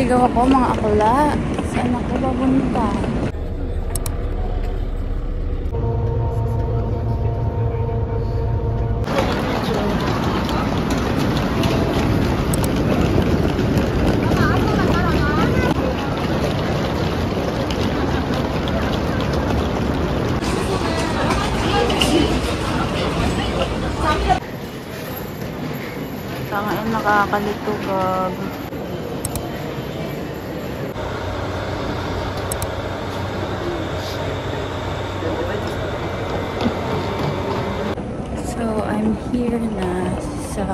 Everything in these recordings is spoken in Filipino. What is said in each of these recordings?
Naliligaw ako mga akla. Saan ako babunta? Tangan nakakalito gag. So, I'm here na sa...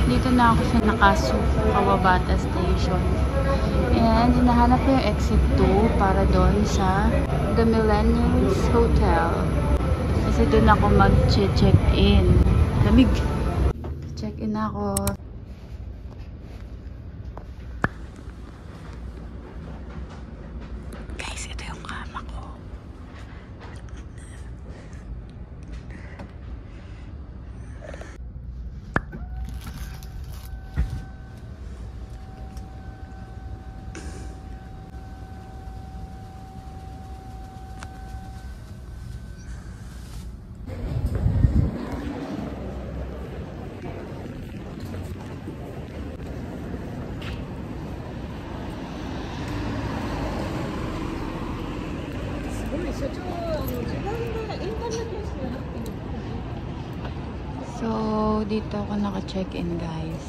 Dito na ako sa Nakasu, Kawabata Station. And, hinahanap ko yung exit 2 para doon sa The Millennials Hotel. Kasi doon ako mag-check-in. Lamig! Check-in ako. Guys, ito yung kama ko. So, dito ako naka-check-in guys.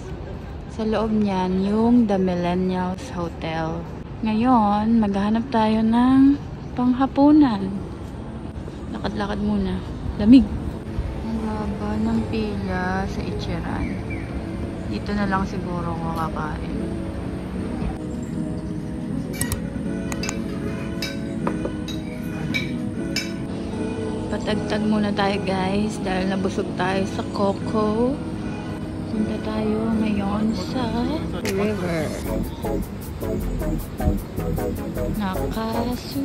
Sa loob niyan, yung The Millennials Hotel. Ngayon, maghahanap tayo ng panghapunan. Lakad-lakad muna. Lamig! Ang haba ng pila sa Ichiran. Dito na lang siguro ako kakain. Patagtag muna tayo guys dahil nabusog tayo sa Coco. Punta tayo ngayon sa river. Nakasu.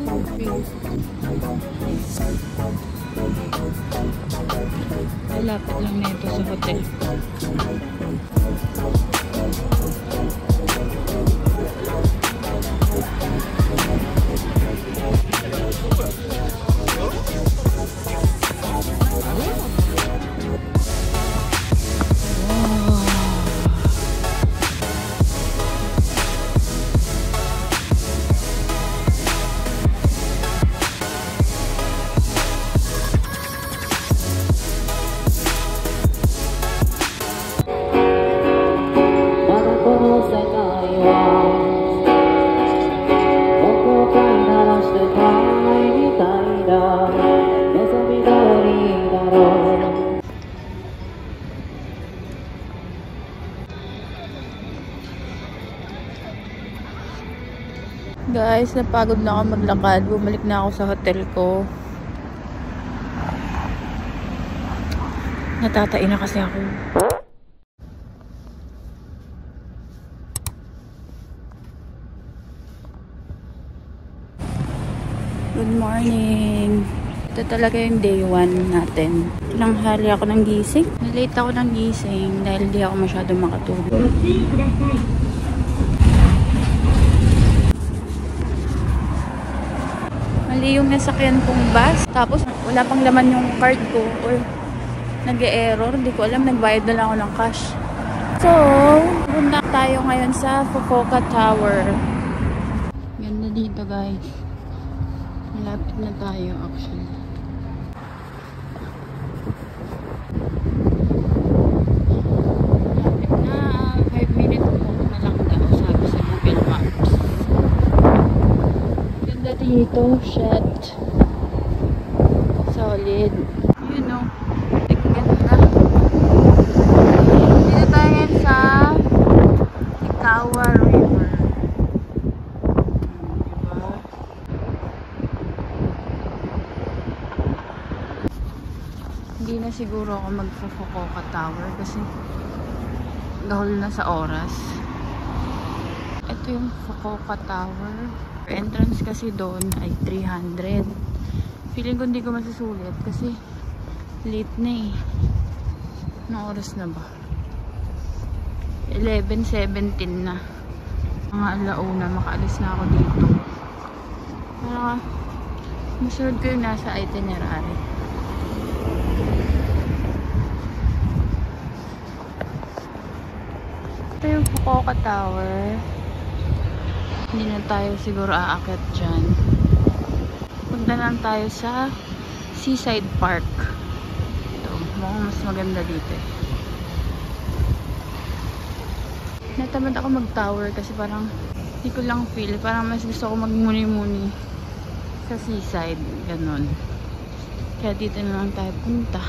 Malapit lang na ito sa hotel. Guys, napagod na ako maglakad. Bumalik na ako sa hotel ko. Natatain na kasi ako. Good morning. Ito talaga yung day 1 natin. Tinanghali ako ng gising. Nalate ako ng gising dahil di ako masyadong makatulog. Mali yung nasakyan kong bus. Tapos wala pang laman yung card ko. Or nag-e-error. Hindi ko alam. Nagbayad na lang ako ng cash. So, punta tayo ngayon sa Fukuoka Tower. Ganda dito guys. Malapit na tayo actually. Malapit na. 5 minutes walk na lang daw sabi sa Google Maps. Ganda dito. Shit. Solid. You know. Ganda. Dito tayo ngayon sa Ikawa River. Diba? Hindi na siguro ako mag-Fukuoka Tower kasi dahil na sa oras. Ito yung Fukuoka Tower. Entrance kasi doon ay 300. Feeling ko hindi ko masusulit kasi late na eh. Anong oras na ba? 11:17 na. Mga alauna, makaalis na ako dito. Para masunod ko yung nasa itinerary. Ito yung Fukuoka Tower. Hindi na tayo siguro aakyat dyan. Punta lang tayo sa Seaside Park. Ito, mukhang mas maganda dito eh. Natamad ako mag-tower kasi parang hindi ko lang feel. Parang mas gusto ko magmuni-muni sa seaside. Ganon. Kaya dito na lang tayo punta.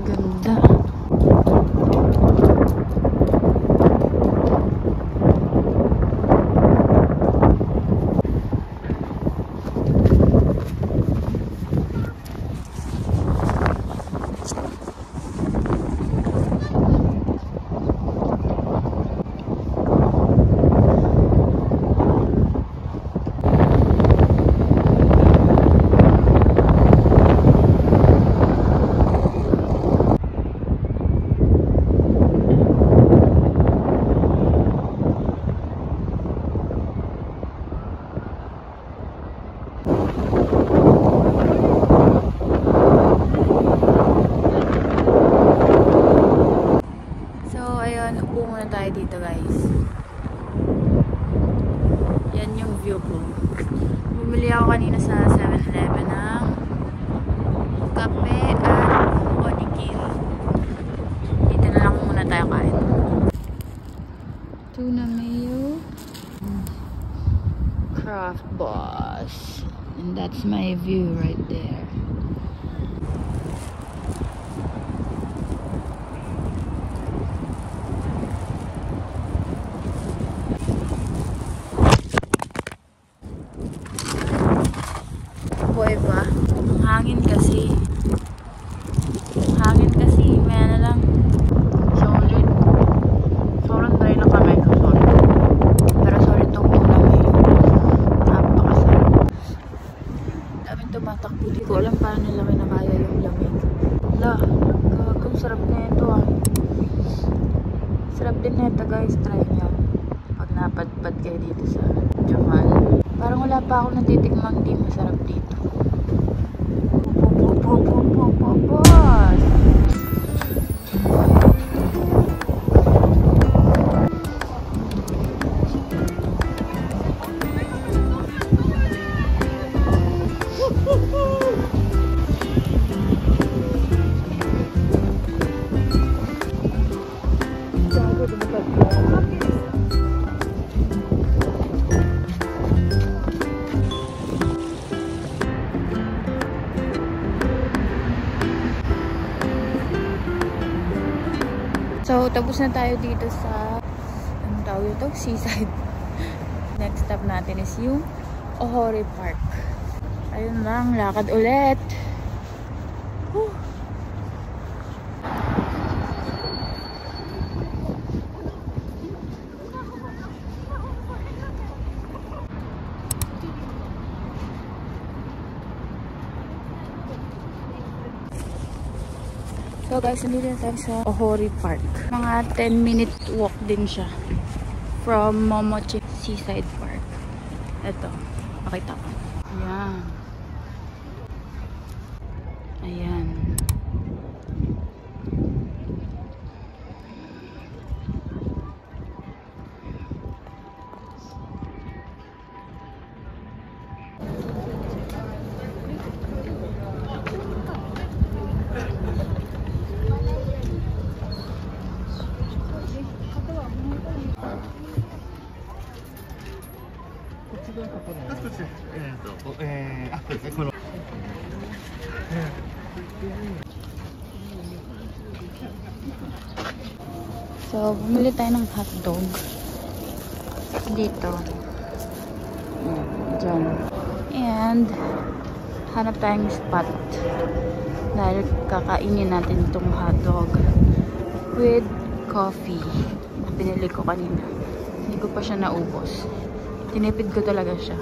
Ganda. Tayo dito guys. Yan yung view ko. Bumili ako kanina sa 7-Eleven ng kape at onigiri. Dito na lang muna tayo kain. Tuna mayo. Craft Boss. And that's my view right there. Buhay ba? Ang hangin kasi. Hangin kasi. May ano lang. Solid. Sobrang dry na kami. Solid. Pero solid tong ulam eh. Napakasarap. Daming tumatakbo. Di ko alam paano nila may nakaya yung lamig. Wala. Kagong sarap na ito ah. Sarap din na ito guys. Try nyo. Pag napadpad kayo dito sa Jamal. Parang wala pa ako natitikmang di masarap dito. Boss! So, tapos na tayo dito sa anong tawag ito? Seaside. Next stop natin is yung Ohori Park. Ayun lang, lakad ulit. Whew. So guys, nandito na tayo sa Ohori Park. Mga 10-minute walk din siya from Momochi Seaside Park. Ito. Pakita ko. Ayan. Ayan. So, bumili tayo ng hotdog. Dito. Diyan. And, hanap tayong spot. Dahil kakainin natin itong hotdog with coffee. Pinili ko kanina. Hindi ko pa siya naubos. Tinipid ko talaga siya.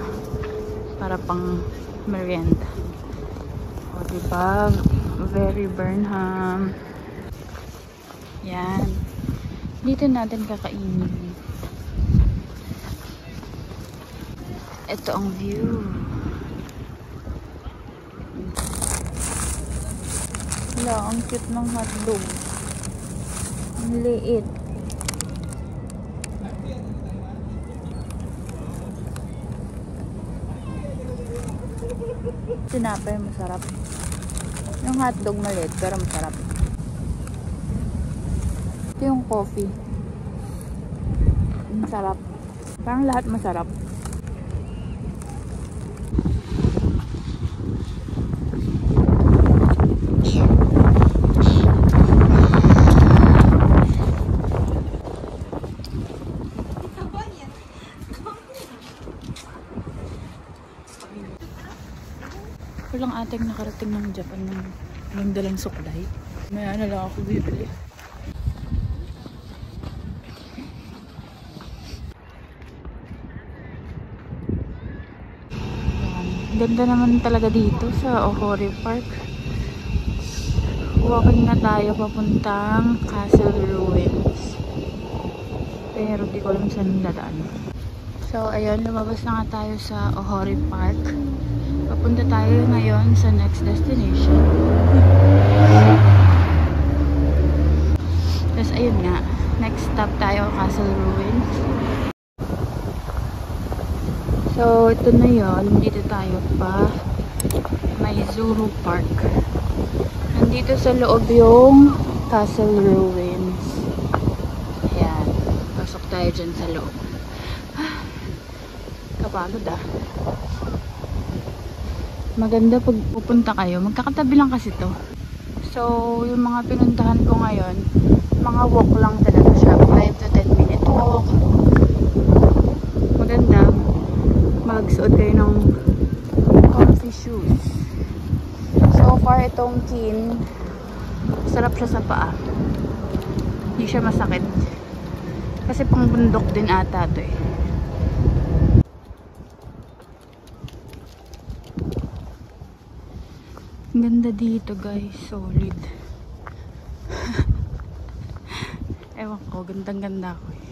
Para pang merienda. O, diba? Very Burnham. Yan. Dito natin kakainin. Ito ang view. Wala, ang cute ng hotdog. Ang liit. Tinapay, masarap. Yung hotdog maliit, pero masarap. Ito yung coffee. Masarap. Parang lahat masarap. Walang ating nakarating ng Japan ng dalang suklay. Maya na lang ako bibili. Ganda naman talaga dito sa Ohori Park. Walking na tayo papuntang Castle Ruins. Pero di ko alam saan dadaan. So ayun, lumabas na nga tayo sa Ohori Park. Papunta tayo ngayon sa next destination. Tapos ayun nga, next stop tayo Castle Ruins. So, ito na yun. Dito tayo pa. Maizuru Park. Nandito sa loob yung Castle Ruins. Ayan. Pasok tayo dyan sa loob. Kapagod ah. Maganda pag pupunta kayo. Magkakatabi lang kasi to. So, yung mga pinuntahan ko ngayon, mga walk lang talaga siya. 5 to 10 minute walk. Maganda. Magsuot kayo ng comfy shoes. So far, itong kin, sarap siya sa paa. Hindi siya masakit. Kasi pang bundok din ata ito eh. Ang ganda dito guys. Solid. Ewan ko, gandang ganda ko eh.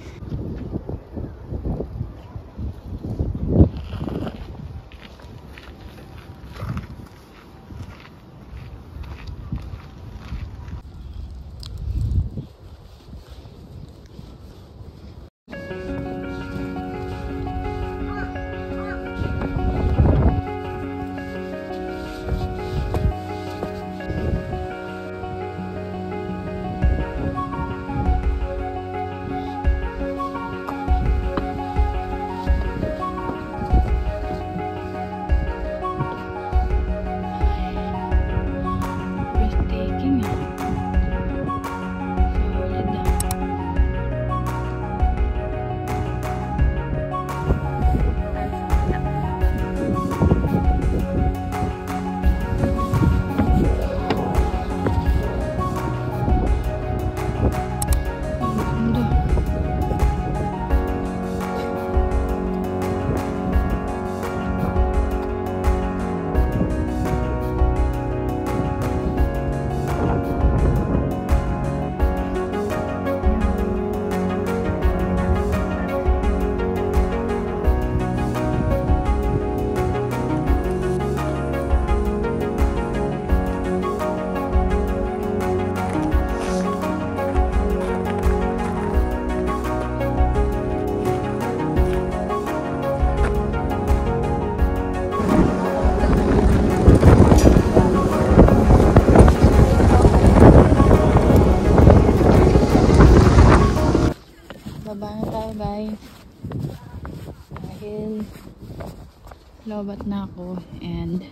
Lobat na ako and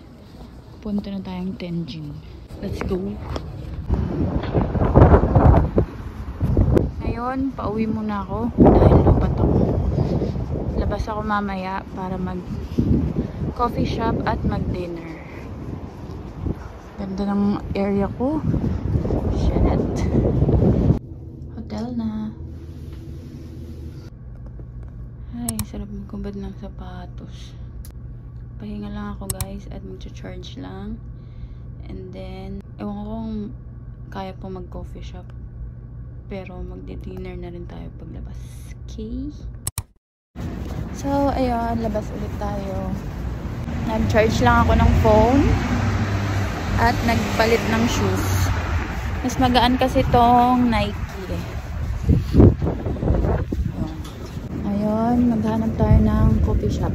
punta na tayong Tenjin. Let's go! Ngayon, pauwi muna ako dahil lobat ako. Labas ako mamaya para mag coffee shop at mag dinner. Ganda ng area ko. Shit. Hotel na. Ay, sarap magkubad ng sapatos. Pahinga lang ako guys at mag-charge lang. And then, ewan ko kung kaya po mag-coffee shop. Pero magdi-dinner na rin tayo paglabas. Okay? So, ayun, labas ulit tayo. Nag-charge lang ako ng phone at nagpalit ng shoes. Mas magaan kasi tong Nike eh. Ayun, maghanap tayo ng coffee shop.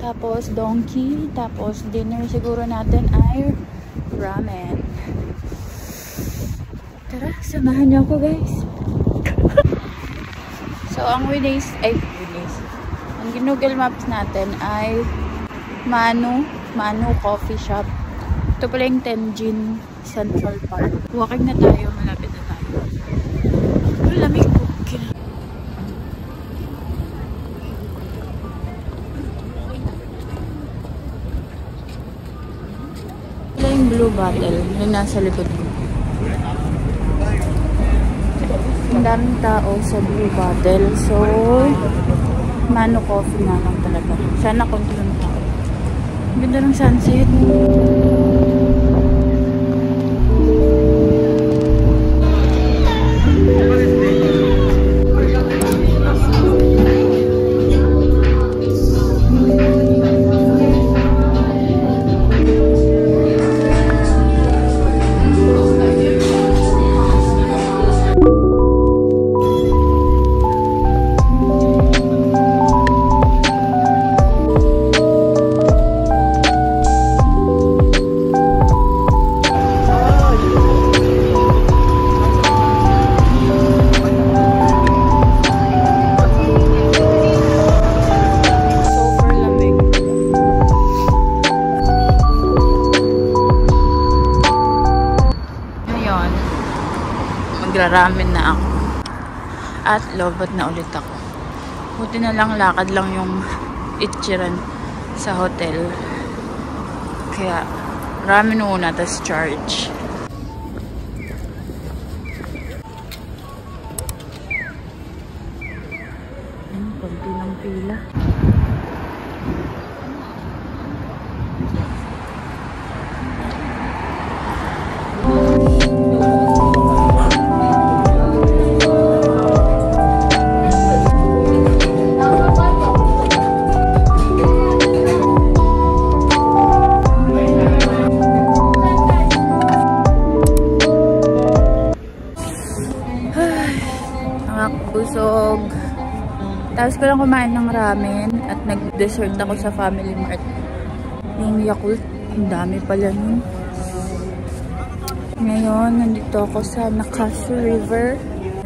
Tapos donkey, tapos dinner siguro natin ay ramen. Tara, samahan niyo ako guys. So, ang Widays, ang Google Maps natin ay Manu Coffee Shop. Ito pala yung Tenjin Central Park. Walking na tayo, malapit na tayo. Lamig po. Ito yung blue bottle na nasa likod ko. Ang daming tao sa blue bottle. So, Manu Coffee na lang talaga. Sana konti lang tao. Ganda ng sunset. Magraramen na ako. At lobat na ulit ako. Buti na lang lakad lang yung itchiran sa hotel. Kaya ramen muna, tas charge. Konti ng pila. Busog. Tapos ko lang kumain ng ramen at nag-dessert ako sa Family Mart. Yung Yakult, ang dami pala nun. Ngayon, nandito ako sa Nakasu River.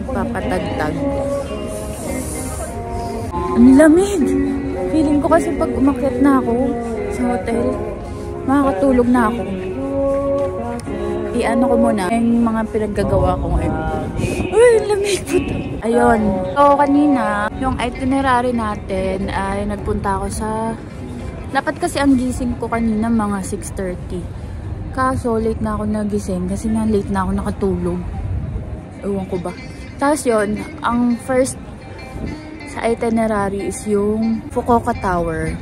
Nagpapatagtag. Ang lamig! Feeling ko kasi pag umakyat na ako sa hotel, makakatulog na ako. I-ano ko muna yung mga pinaggagawa ko ngayon. Uy, lamig po ito. Ayun. So, kanina, yung itinerary natin ay nagpunta ako sa... Dapat kasi ang gising ko kanina mga 6:30. Kaso, late na ako nagising kasi na late na ako nakatulog. Ewan ko ba. Tapos yun, ang first sa itinerary is yung Fukuoka Tower.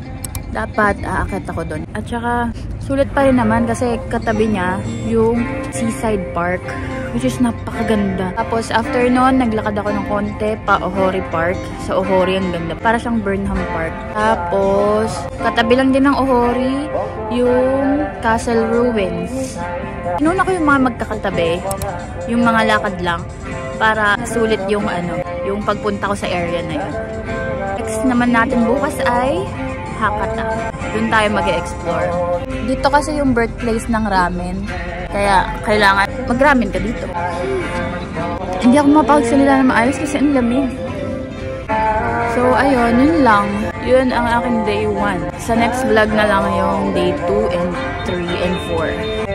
Dapat aakit ako doon. At saka, sulit pa rin naman kasi katabi niya yung Seaside Park, which is napakaganda. Tapos after nun, naglakad ako ng konti pa Ohori Park. Sa Ohori ang ganda. Para siyang Burnham Park. Tapos, katabi lang din ng Ohori yung Castle Ruins. Inuna ko yung mga magkakatabi, yung mga lakad lang, para sulit yung yung pagpunta ko sa area na yun. Next naman natin bukas ay Hakata. Doon tayo mag-explore. Dito kasi yung birthplace ng ramen. Kaya kailangan mag-ramen ka dito. Hindi ako mapagsalita na maayos kasi ang lamig. So, ayun, yun lang. Yun ang aking day 1. Sa next vlog na lang yung day 2 and 3 and 4.